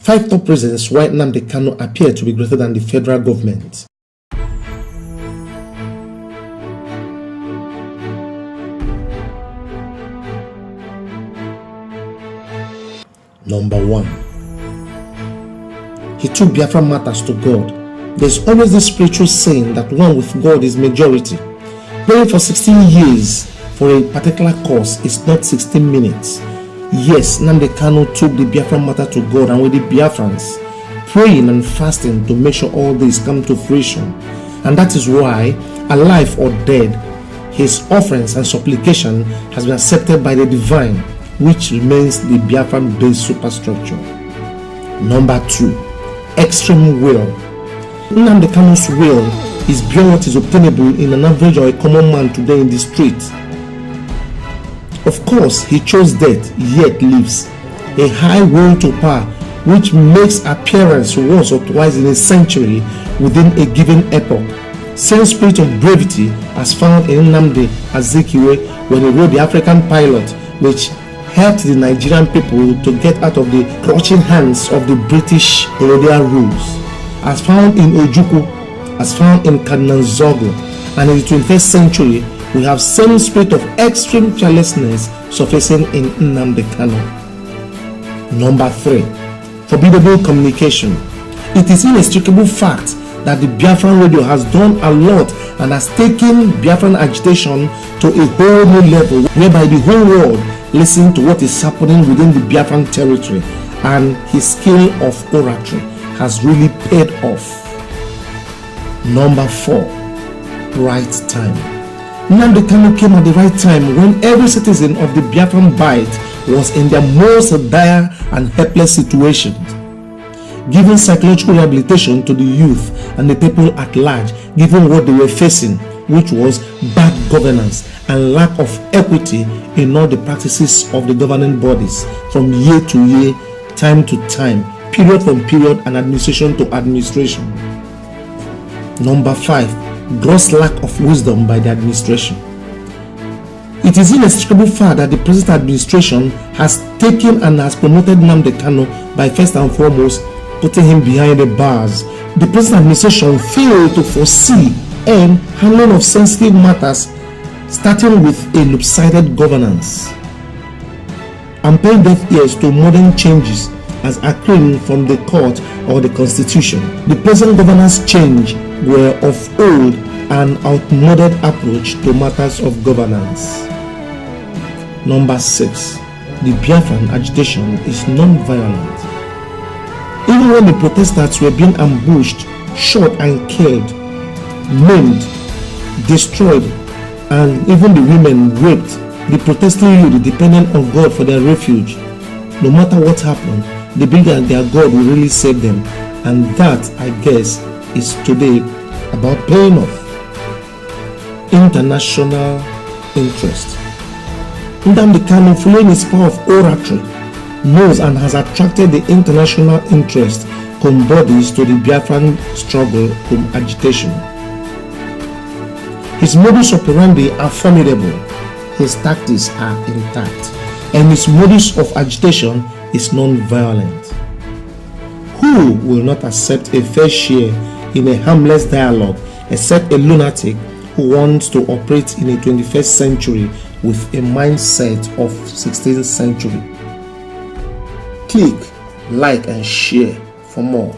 5 top reasons why Nnamdi Kanu appear to be greater than the federal government. Number 1. He took Biafran matters to God. There's always this spiritual saying that one with God is majority. Praying for 16 years for a particular cause is not 16 minutes. Yes, Nnamdi Kanu took the Biafran matter to God and with the Biafrans, praying and fasting to make sure all this come to fruition. And that is why, alive or dead, his offerings and supplication has been accepted by the divine, which remains the Biafran-based superstructure. Number 2. Extreme will. Nnamdi Kanu's will is beyond what is obtainable in an average or a common man today in the street. Of course, he chose death, yet lives. A high will to power, which makes appearance once or twice in a century within a given epoch. Same spirit of brevity as found in Nnamdi Azikiwe when he wrote the African Pilot, which helped the Nigerian people to get out of the clutching hands of the British colonial rules. As found in Ojukwu, as found in Kananzogo, and in the 21st century, we have same spirit of extreme carelessness surfacing in Nnamdi Kanu. Number 3. Formidable communication. It is inextricable fact that the Biafran radio has done a lot and has taken Biafran agitation to a whole new level, whereby the whole world listen to what is happening within the Biafran territory, and his skill of oratory has really paid off. Number 4. Right time. Nnamdi Kanu came at the right time when every citizen of the Biafran Bight was in their most dire and helpless situations, giving psychological rehabilitation to the youth and the people at large, given what they were facing, which was bad governance and lack of equity in all the practices of the governing bodies from year to year, time to time, period from period, and administration to administration. Number 5. Gross lack of wisdom by the administration. It is inextricable fact that the present administration has taken and has promoted Nnamdi Kanu by first and foremost putting him behind the bars. The present administration failed to foresee and handling of sensitive matters, starting with a lopsided governance, and paying deaf ears to modern changes as accruing from the court or the constitution. The present governance change were of old and outmoded approach to matters of governance. Number 6. The Biafran agitation is non-violent. Even when the protesters were being ambushed, shot and killed, maimed, destroyed, and even the women raped, the protesting youth depended on God for their refuge. No matter what happened, they believe that their God will really save them, and that, I guess, is today about paying off. International interest. Nnamdi Kanu, following his power of oratory, knows and has attracted the international interest bodies to the Biafran struggle from agitation. His modus operandi are formidable, his tactics are intact, and his modus of agitation is non-violent. Who will not accept a fair share in a harmless dialogue except a lunatic who wants to operate in a 21st century with a mindset of 16th century? Click, like and share for more.